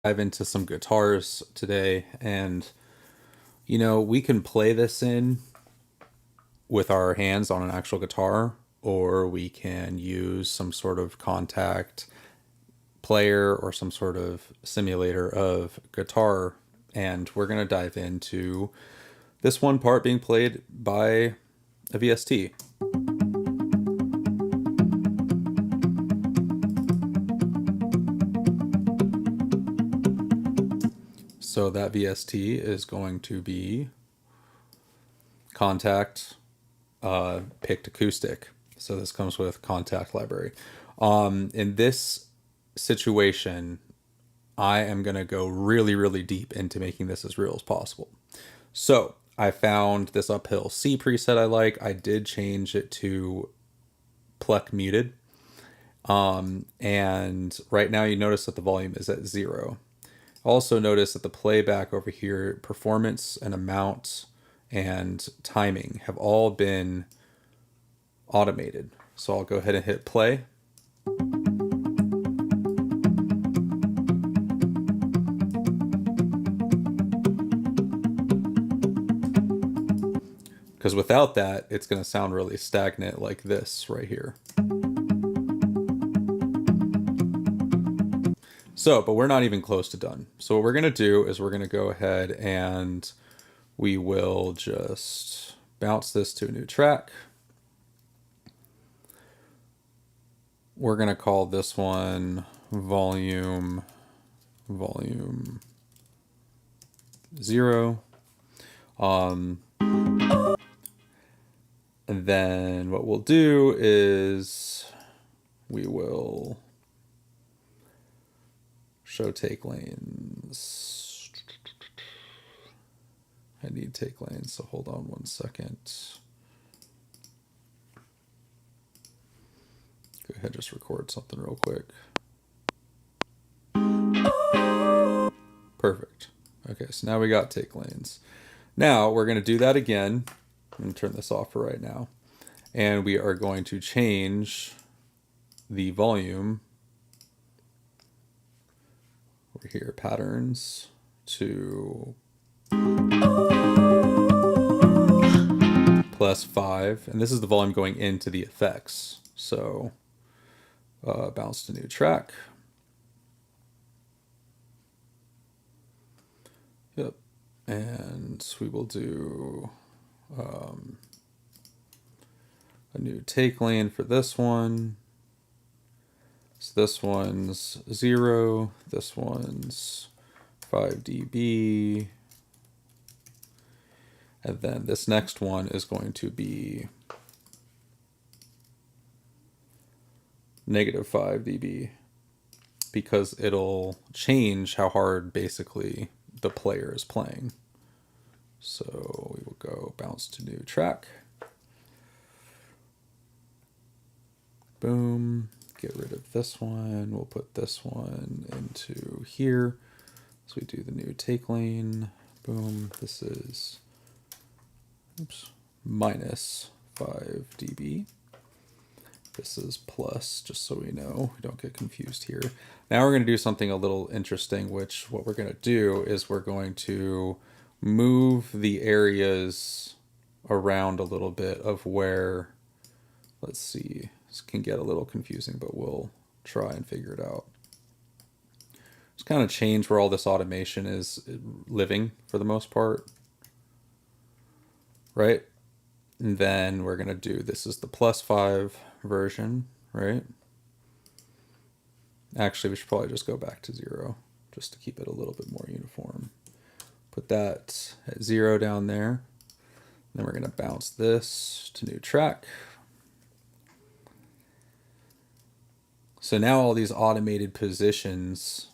Dive into some guitars today, and we can play this in with our hands on an actual guitar, or we can use some sort of contact player or some sort of simulator of guitar. And we're going to dive into this one part being played by a VST. So that VST is going to be contact picked acoustic. So this comes with contact library. In this situation, I am going to go really, really deep into making this as real as possible. So I found this uphill C preset I like. I did change it to plec muted. And right now you notice that the volume is at 0. Also notice that the playback over here, performance and amount and timing have all been automated. So I'll go ahead and hit play. Because without that, it's going to sound really stagnant like this right here. So, but we're not even close to done. So what we're going to do is we're going to go ahead and we will just bounce this to a new track. We're going to call this one volume 0. And then what we'll do is we will show take lanes. I need take lanes, so hold on one second. Go ahead, just record something real quick. Perfect. Okay, so now we got take lanes. Now we're going to do that again. I'm going to turn this off for right now. And we are going to change the volume over here, patterns, to +5. And this is the volume going into the effects. So bounce to new track. Yep. And we will do a new take lane for this one. So this one's 0, this one's 5 dB, and then this next one is going to be -5 dB, because it'll change how hard basically the player is playing. So we will go bounce to new track. Boom. Get rid of this one. We'll put this one into here. So we do the new take lane. Boom. This is -5 dB. This is plus, just so we know, we don't get confused here. Now we're going to do something a little interesting, which what we're going to do is we're going to move the areas around a little bit of where, let's see, this can get a little confusing, but we'll try and figure it out. Just kind of change where all this automation is living for the most part, right? And then we're going to do, this is the +5 version, right? Actually, we should probably just go back to 0 just to keep it a little bit more uniform. Put that at 0 down there. Then we're going to bounce this to new track. So now all these automated positions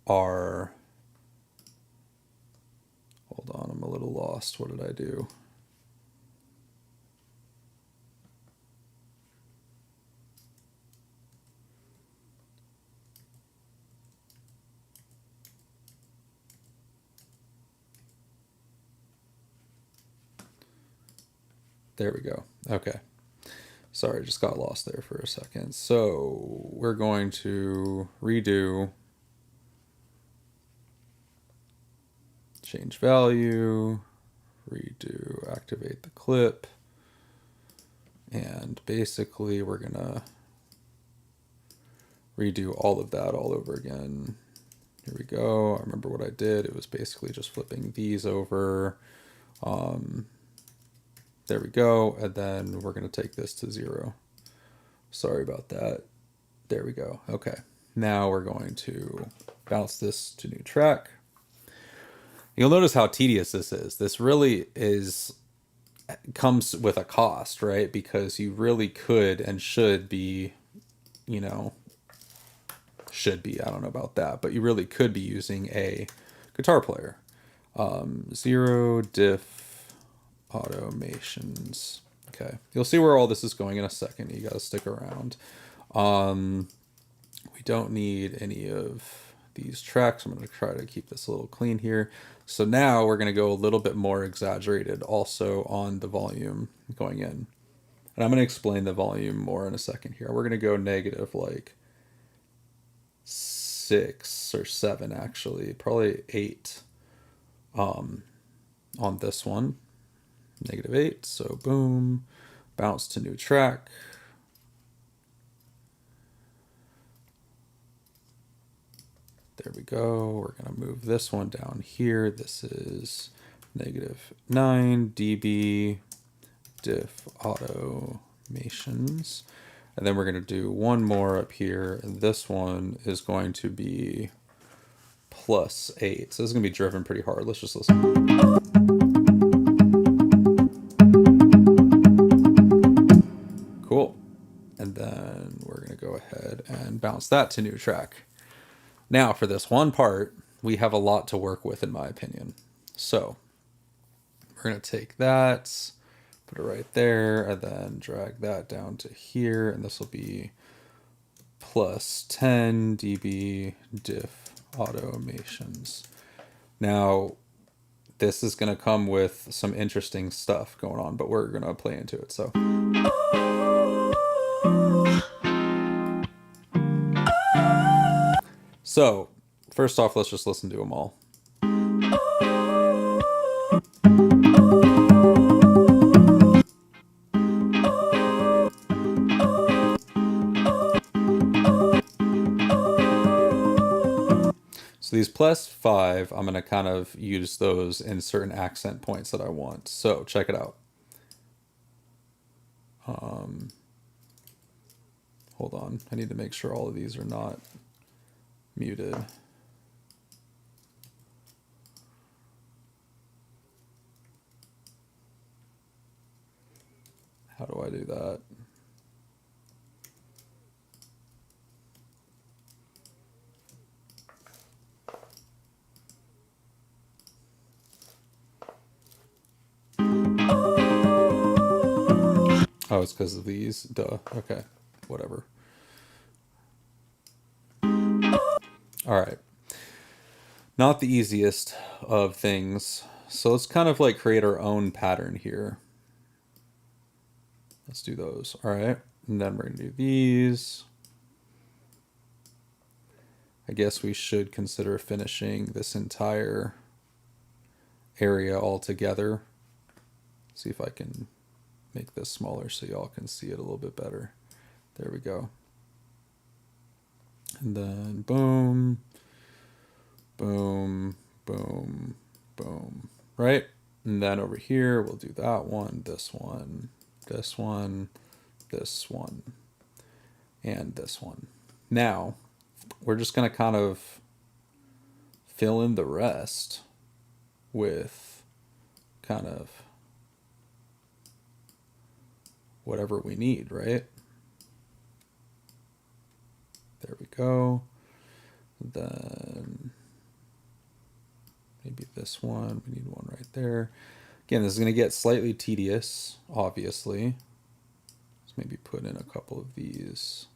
are, hold on, I'm a little lost. What did I do? There we go. Okay. Sorry, just got lost there for a second. So we're going to redo change value, redo, activate the clip. And basically we're gonna redo all of that all over again. Here we go. I remember what I did. It was basically just flipping these over. There we go. And then we're going to take this to 0. Sorry about that. There we go. Okay. Now we're going to bounce this to new track. You'll notice how tedious this is. This really comes with a cost, right? Because you really could and should be, I don't know about that, but you really could be using a guitar player. 0 diff automations. Okay, you'll see where all this is going in a second. You gotta stick around. We don't need any of these tracks. I'm gonna try to keep this a little clean here. So now we're gonna go a little bit more exaggerated also on the volume going in. And I'm gonna explain the volume more in a second here. We're gonna go negative like 6 or 7 actually, probably 8 on this one. -8, so boom, bounce to new track. There we go. We're gonna move this one down here. This is -9 dB diff automations. And then we're gonna do one more up here, and this one is going to be +8. So this is gonna be driven pretty hard. Let's just listen. Cool. And then we're going to go ahead and bounce that to new track. Now for this one part, we have a lot to work with in my opinion. So we're going to take that, put it right there, and then drag that down to here. And this will be +10 dB diff automations. Now, this is going to come with some interesting stuff going on, but we're going to play into it. So, first off, let's just listen to them all. So these +5, I'm going to kind of use those in certain accent points that I want. So check it out. Hold on. I need to make sure all of these are not muted. How do I do that? Oh, it's because of these? Duh. Okay. Whatever. All right. Not the easiest of things. So let's kind of like create our own pattern here. Let's do those. All right. And then we're going to do these. I guess we should consider finishing this entire area all together. See if I can make this smaller so y'all can see it a little bit better. There we go. And then boom, boom, boom, boom, right? And then over here, we'll do that one, this one, this one, this one, and this one. Now, we're just going to kind of fill in the rest with kind of whatever we need, right? There we go. Then maybe this one, we need one right there. Again, this is going to get slightly tedious, obviously. Let's maybe put in a couple of these.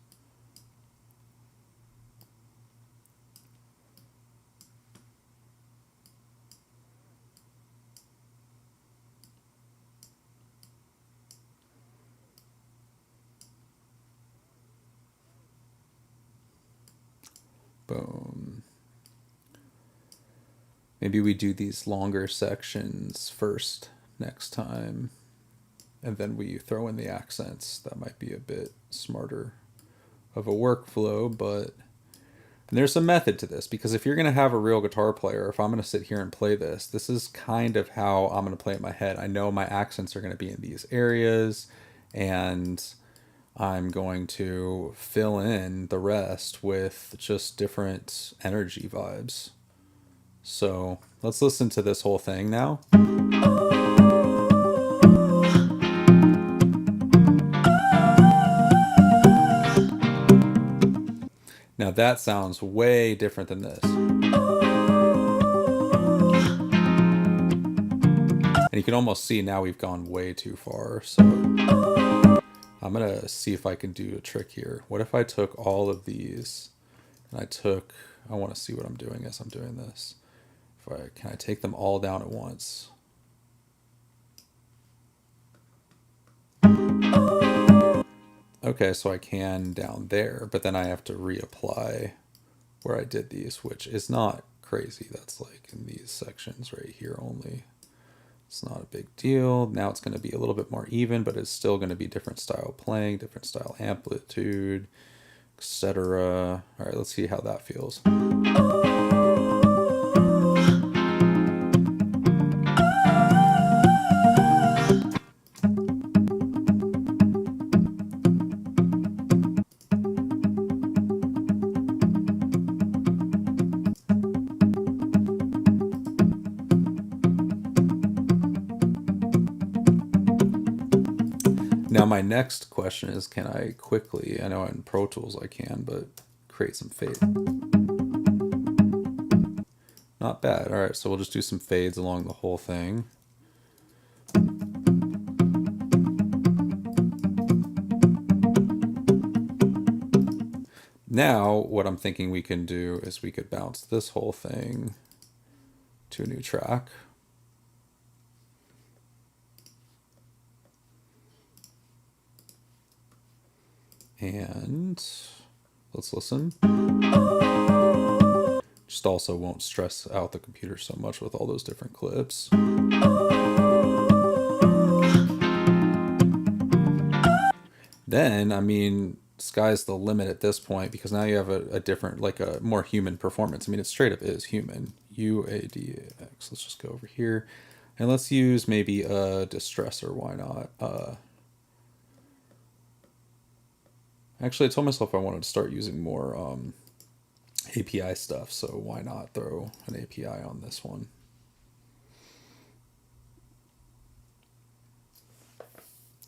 Boom. Maybe we do these longer sections first next time, and then we throw in the accents. That might be a bit smarter of a workflow, but there's a method to this, because if you're going to have a real guitar player, if I'm going to sit here and play this, this is kind of how I'm going to play it in my head. I know my accents are going to be in these areas, and I'm going to fill in the rest with just different energy vibes. So let's listen to this whole thing now. Now that sounds way different than this. And you can almost see now we've gone way too far. So I'm going to see if I can do a trick here. What if I took all of these and I want to see what I'm doing as I'm doing this. Can I take them all down at once? Okay, so I can down there, but then I have to reapply where I did these, which is not crazy. That's like in these sections right here only. It's not a big deal. Now it's going to be a little bit more even, but it's still going to be different style playing, different style amplitude, etc. All right, let's see how that feels. Now my next question is, can I quickly, I know in Pro Tools I can, but create some fade. Not bad. All right, so we'll just do some fades along the whole thing. Now what I'm thinking we can do is we could bounce this whole thing to a new track. And let's listen. Just also won't stress out the computer so much with all those different clips. Then, I mean, sky's the limit at this point, because now you have a different, like a more human performance. I mean, it straight up is human. UADX. Let's just go over here. And let's use maybe a distressor. Why not? Actually, I told myself I wanted to start using more API stuff, so why not throw an API on this one?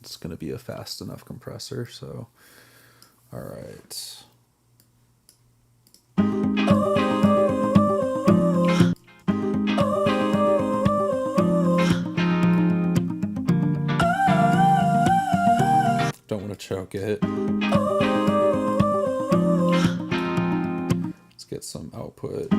It's going to be a fast enough compressor, so all right. Don't want to choke it. Let's get some output.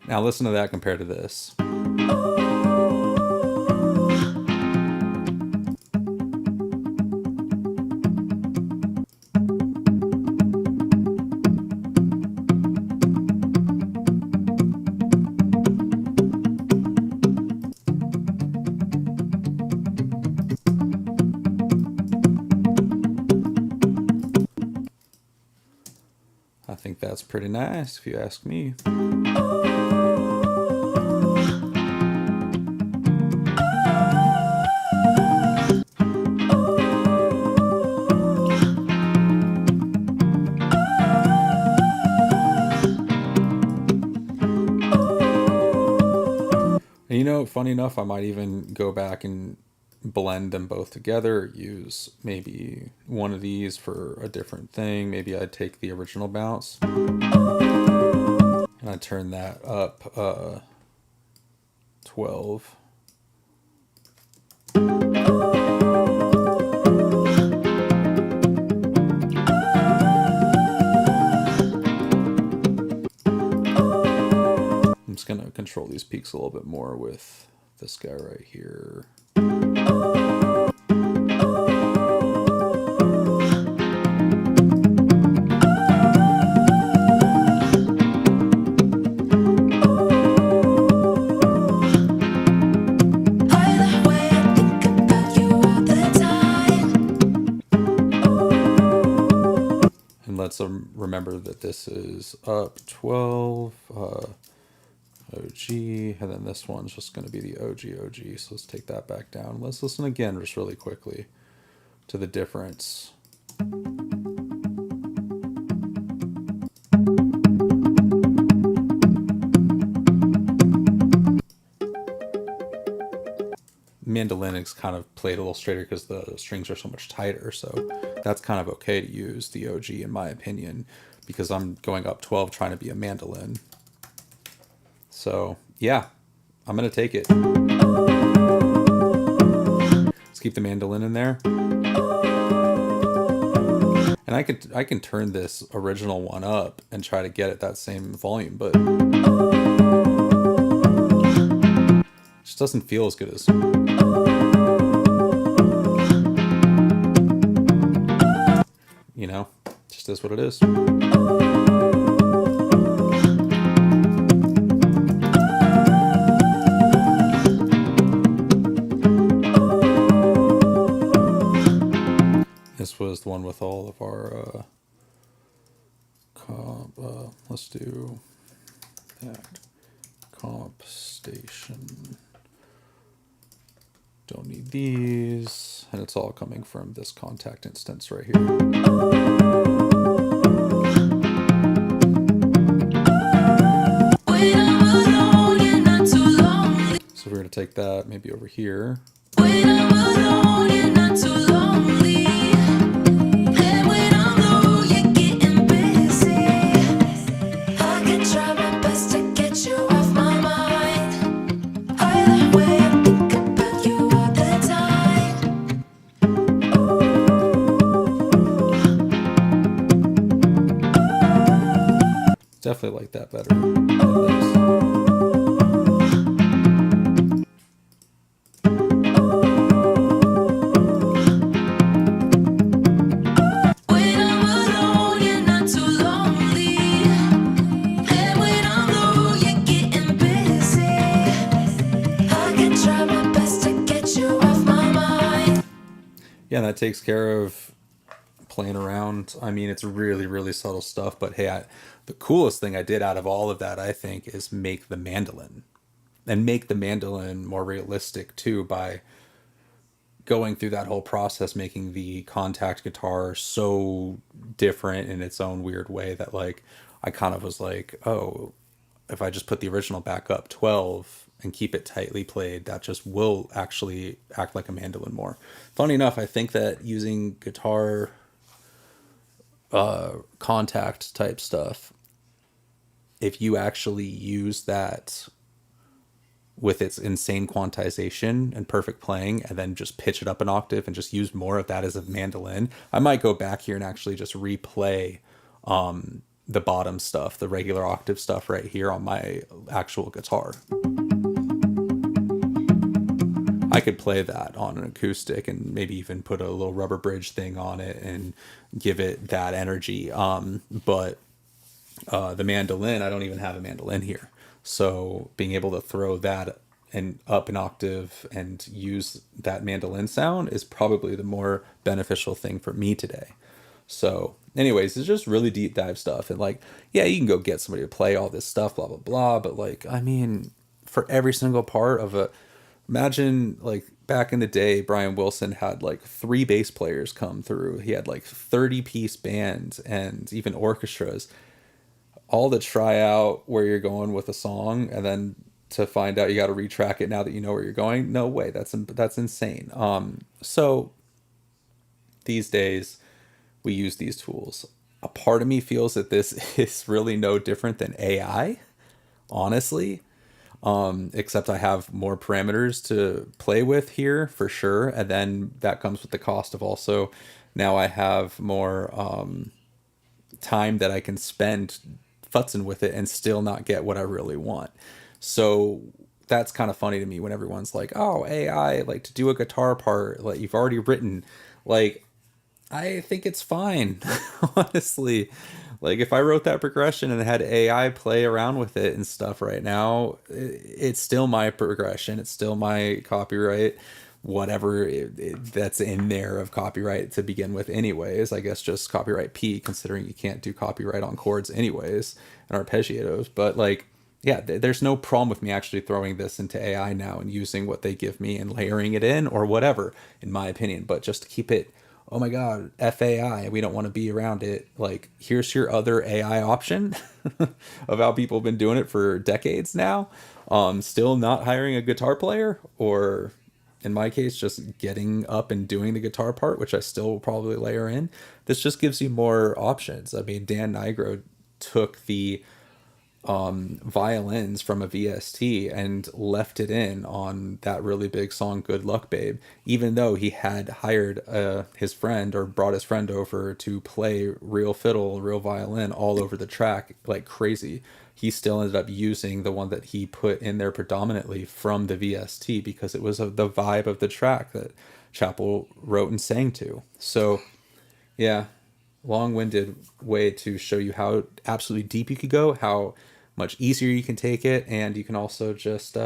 Now listen to that compared to this. I think that's pretty nice, if you ask me. funny enough, I might even go back and blend them both together, use maybe one of these for a different thing. Maybe I'd take the original bounce and I'd turn that up 12. I'm just going to control these peaks a little bit more with this guy right here. Let's remember that this is up 12, OG, and then this one's just going to be the OG. So let's take that back down. Let's listen again just really quickly to the difference. Mandolin is kind of played a little straighter because the strings are so much tighter, so that's kind of okay to use the OG in my opinion, because I'm going up 12 trying to be a mandolin. So yeah, I'm gonna take it. Let's keep the mandolin in there, and I can turn this original one up and try to get it that same volume, but it just doesn't feel as good as. You know, just is what it is. This was the one with all of our comp. Let's do that. Comp station. Don't need these, and it's all coming from this contact instance right here. So we're going to take that maybe over here. When I'm alone, you're not too lonely. And when I'm low, you're getting busy. I can try my best to get you off my mind. Either way, I think about you all the time. Definitely like that better than this. Yeah, that takes care of playing around. I mean, it's really, really subtle stuff, but hey, the coolest thing I did out of all of that, I think, is make the mandolin. And make the mandolin more realistic, too, by going through that whole process, making the contact guitar so different in its own weird way that, like, I kind of was like, oh, if I just put the original back up 12 and keep it tightly played, that just will actually act like a mandolin more. Funny enough, I think that using guitar contact type stuff, if you actually use that with its insane quantization and perfect playing, and then just pitch it up an octave and just use more of that as a mandolin, I might go back here and actually just replay the bottom stuff, the regular octave stuff right here on my actual guitar. I could play that on an acoustic and maybe even put a little rubber bridge thing on it and give it that energy. But the mandolin, I don't even have a mandolin here. So being able to throw that and up an octave and use that mandolin sound is probably the more beneficial thing for me today. So anyways, it's just really deep dive stuff. And like, yeah, you can go get somebody to play all this stuff, blah, blah, blah. But like, I mean, for every single part of imagine like back in the day, Brian Wilson had like 3 bass players come through. He had like 30-piece bands and even orchestras, all to try out where you're going with a song. And then to find out you got to retrack it now that you know where you're going. No way. That's insane. So these days we use these tools. A part of me feels that this is really no different than AI, honestly. Except I have more parameters to play with here for sure. And then that comes with the cost of also now I have more time that I can spend futzing with it and still not get what I really want. So that's kind of funny to me when everyone's like, "Oh, AI, like to do a guitar part, like you've already written." Like, I think it's fine, honestly. Like if I wrote that progression and had AI play around with it and stuff right now, it's still my progression. It's still my copyright, whatever that's in there of copyright to begin with anyways. I guess just copyright P, considering you can't do copyright on chords anyways and arpeggiatos. But like, yeah, there's no problem with me actually throwing this into AI now and using what they give me and layering it in or whatever, in my opinion. But just to keep it, oh my God, FAI, we don't want to be around it. Like, here's your other AI option of how people have been doing it for decades now. Still not hiring a guitar player, or in my case, just getting up and doing the guitar part, which I still will probably layer in. This just gives you more options. I mean, Dan Nigro took the violins from a VST and left it in on that really big song Good Luck Babe, even though he had hired his friend or brought his friend over to play real fiddle, real violin all over the track like crazy. He still ended up using the one that he put in there predominantly from the VST because it was the vibe of the track that Chappell wrote and sang to. So yeah, long-winded way to show you how absolutely deep you could go, how much easier you can take it, and you can also just